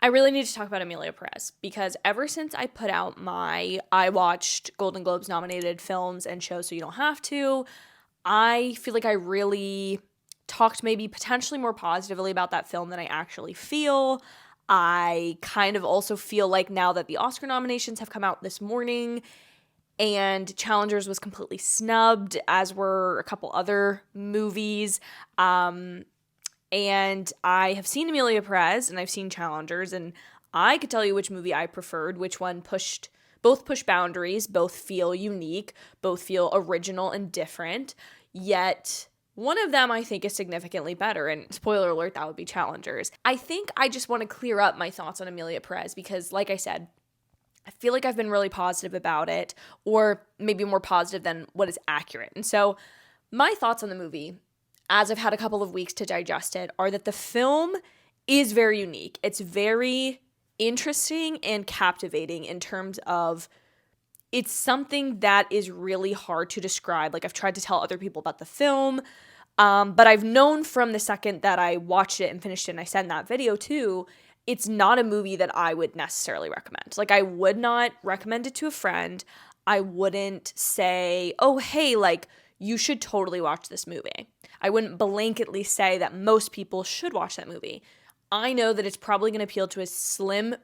I really need to talk about Emilia Perez because ever since I put out I watched Golden Globes nominated films and shows so you don't have to, I feel like I really talked maybe potentially more positively about that film than I actually feel. I kind of also feel like now that the Oscar nominations have come out this morning and Challengers was completely snubbed, as were a couple other movies. And I have seen Emilia Perez and I've seen Challengers, and I could tell you which movie I preferred, which one both push boundaries, both feel unique, both feel original and different, yet one of them I think is significantly better, and spoiler alert, that would be Challengers. I think I just want to clear up my thoughts on Emilia Perez because, like I said, I feel like I've been really positive about it, or maybe more positive than what is accurate. And so my thoughts on the movie, as I've had a couple of weeks to digest it, are that the film is very unique. It's very interesting and captivating in terms of it's something that is really hard to describe. Like, I've tried to tell other people about the film, but I've known from the second that I watched it and finished it and I sent that video too, it's not a movie that I would necessarily recommend. Like, I would not recommend it to a friend. I wouldn't say, oh, hey, like, you should totally watch this movie. I wouldn't blanketly say that most people should watch that movie. I know that it's probably going to appeal to a slim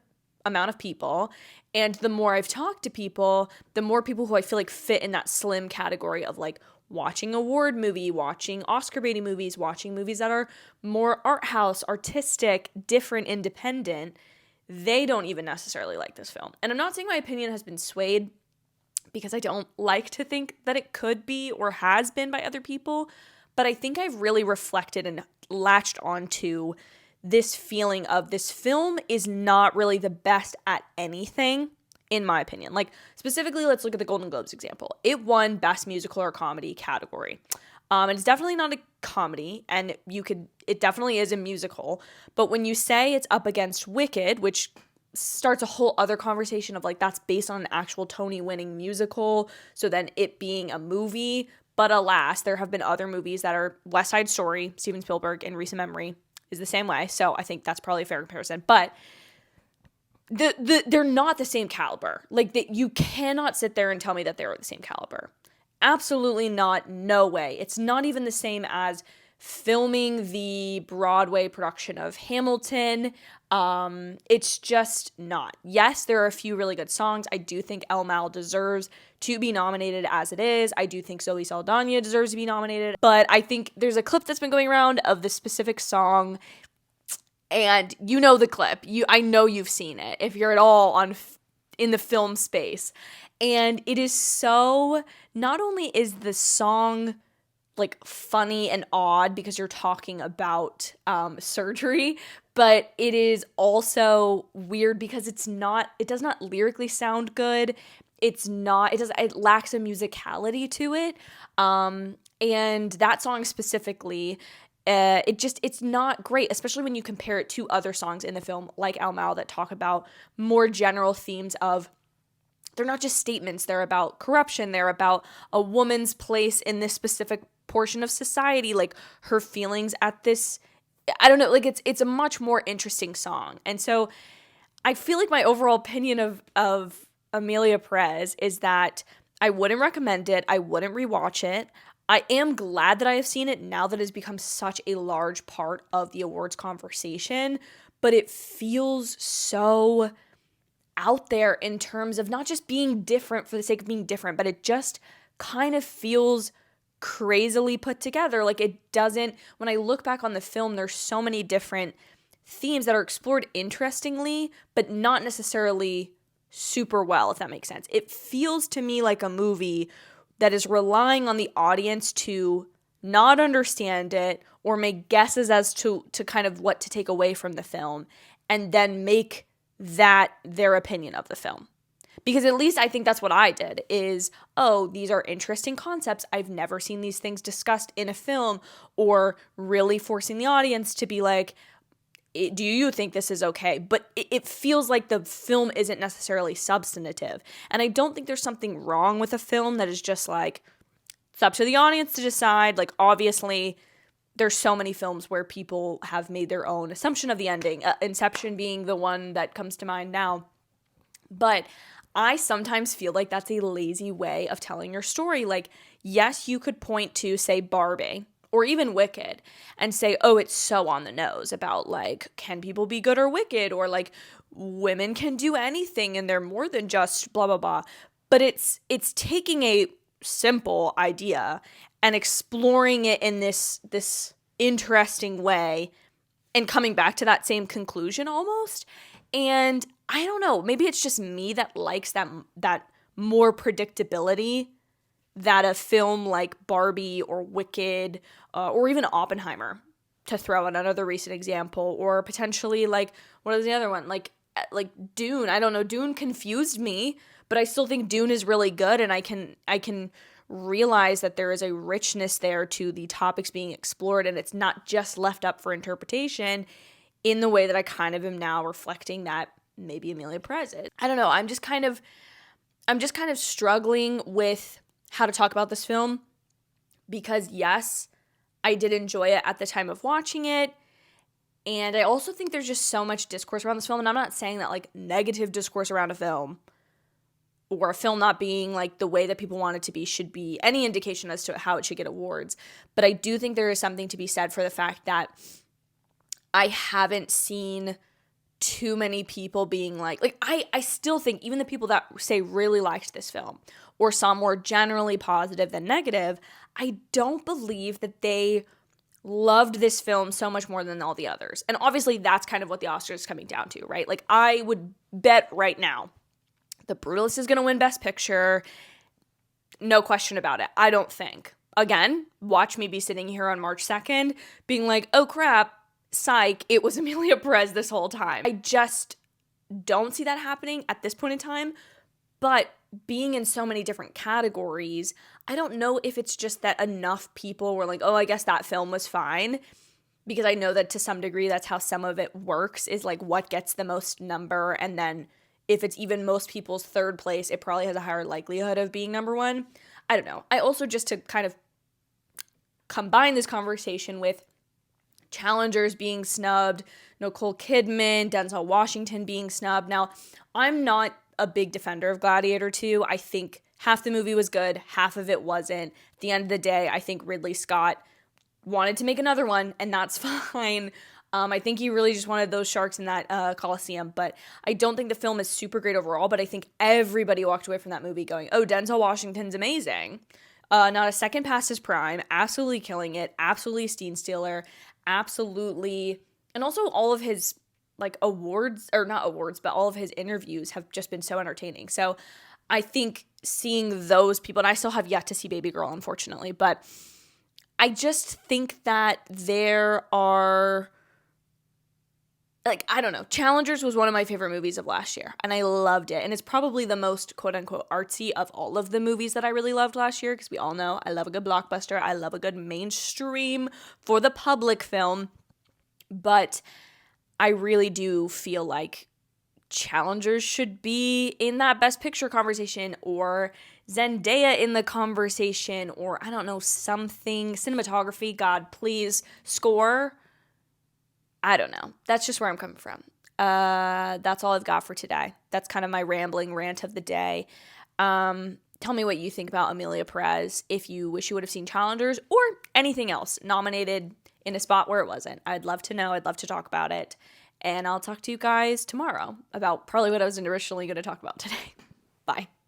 amount of people, and the more I've talked to people, the more people who I feel like fit in that slim category of like watching award movie, watching Oscar baiting movies, watching movies that are more art house, artistic, different, independent, they don't even necessarily like this film. And I'm not saying my opinion has been swayed, because I don't like to think that it could be or has been by other people, but I think I've really reflected and latched onto this feeling of this film is not really the best at anything, in my opinion. Like, specifically, let's look at the Golden Globes example. It won Best Musical or Comedy category. And it's definitely not a comedy, and it definitely is a musical, but when you say it's up against Wicked, which starts a whole other conversation of like that's based on an actual Tony winning musical, so then it being a movie. But alas, there have been other movies that are West Side Story, Steven Spielberg, in recent memory is the same way, so I think that's probably a fair comparison. But they're not the same caliber. Like, you cannot sit there and tell me that they're the same caliber. Absolutely not. No way. It's not even the same as filming the Broadway production of Hamilton. It's just not. Yes, there are a few really good songs. I do think El Mal deserves to be nominated as it is. I do think Zoe Saldana deserves to be nominated. But I think there's a clip that's been going around of this specific song, and you know the clip. I know you've seen it if you're at all in the film space. And it is so, not only is the song like funny and odd because you're talking about surgery, but it is also weird because it does not lyrically sound good. It lacks a musicality to it. And that song specifically, it's not great, especially when you compare it to other songs in the film like El Mal that talk about more general themes of, they're not just statements, they're about corruption, they're about a woman's place in this specific portion of society, like her feelings at this, I don't know, like it's a much more interesting song. And so I feel like my overall opinion of Emilia Perez is that I wouldn't recommend it, I wouldn't rewatch it. I am glad that I have seen it now that it has become such a large part of the awards conversation, but it feels so out there in terms of not just being different for the sake of being different, but it just kind of feels crazily put together. Like, it doesn't, when I look back on the film, there's so many different themes that are explored interestingly, but not necessarily super well, if that makes sense. It feels to me like a movie that is relying on the audience to not understand it or make guesses as to kind of what to take away from the film, and then make that their opinion of the film. Because at least I think that's what I did, is, oh, these are interesting concepts. I've never seen these things discussed in a film, or really forcing the audience to be like, do you think this is okay? But it feels like the film isn't necessarily substantive. And I don't think there's something wrong with a film that is just like, it's up to the audience to decide. Like, obviously, there's so many films where people have made their own assumption of the ending, Inception being the one that comes to mind now. But I sometimes feel like that's a lazy way of telling your story. Like, yes, you could point to, say, Barbie or even Wicked and say, oh, it's so on the nose about, like, can people be good or wicked? Or, like, women can do anything and they're more than just blah, blah, blah. But it's taking a simple idea and exploring it in this interesting way and coming back to that same conclusion almost. And I don't know, maybe it's just me that likes that more predictability that a film like Barbie or Wicked or even Oppenheimer, to throw in another recent example, or potentially like, what is the other one? Like Dune. I don't know, Dune confused me, but I still think Dune is really good, and I can realize that there is a richness there to the topics being explored, and it's not just left up for interpretation in the way that I kind of am now reflecting that maybe Emilia Perez is. I don't know, I'm just kind of struggling with how to talk about this film, because yes, I did enjoy it at the time of watching it, and I also think there's just so much discourse around this film, and I'm not saying that like negative discourse around a film or a film not being like the way that people want it to be should be any indication as to how it should get awards. But I do think there is something to be said for the fact that I haven't seen too many people being like I still think even the people that say really liked this film or saw more generally positive than negative, I don't believe that they loved this film so much more than all the others. And obviously that's kind of what the Oscars is coming down to, right? Like, I would bet right now The Brutalist is going to win Best Picture. No question about it. I don't think. Again, watch me be sitting here on March 2nd being like, oh crap, psych, it was Emilia Perez this whole time. I just don't see that happening at this point in time. But being in so many different categories, I don't know if it's just that enough people were like, oh, I guess that film was fine. Because I know that to some degree that's how some of it works, is like what gets the most number, and then if it's even most people's third place, it probably has a higher likelihood of being number one. I don't know. I also, just to kind of combine this conversation with challengers being snubbed, Nicole Kidman, Denzel Washington being snubbed. Now, I'm not a big defender of Gladiator 2. I think half the movie was good, half of it wasn't. At the end of the day, I think Ridley Scott wanted to make another one, and that's fine. I think he really just wanted those sharks in that Coliseum, but I don't think the film is super great overall, but I think everybody walked away from that movie going, oh, Denzel Washington's amazing. Not a second past his prime, absolutely killing it, absolutely scene stealer, absolutely, and also all of his like awards, or not awards, but all of his interviews have just been so entertaining. So I think seeing those people, and I still have yet to see Baby Girl, unfortunately, but I just think that there are, like, I don't know, Challengers was one of my favorite movies of last year, and I loved it, and it's probably the most quote-unquote artsy of all of the movies that I really loved last year, because we all know I love a good blockbuster, I love a good mainstream for the public film, but I really do feel like Challengers should be in that Best Picture conversation, or Zendaya in the conversation, or I don't know, something, cinematography, God, please, score. I don't know. That's just where I'm coming from. That's all I've got for today. That's kind of my rambling rant of the day. Tell me what you think about Emilia Perez, if you wish you would have seen Challengers or anything else nominated in a spot where it wasn't. I'd love to know. I'd love to talk about it. And I'll talk to you guys tomorrow about probably what I was originally going to talk about today. Bye.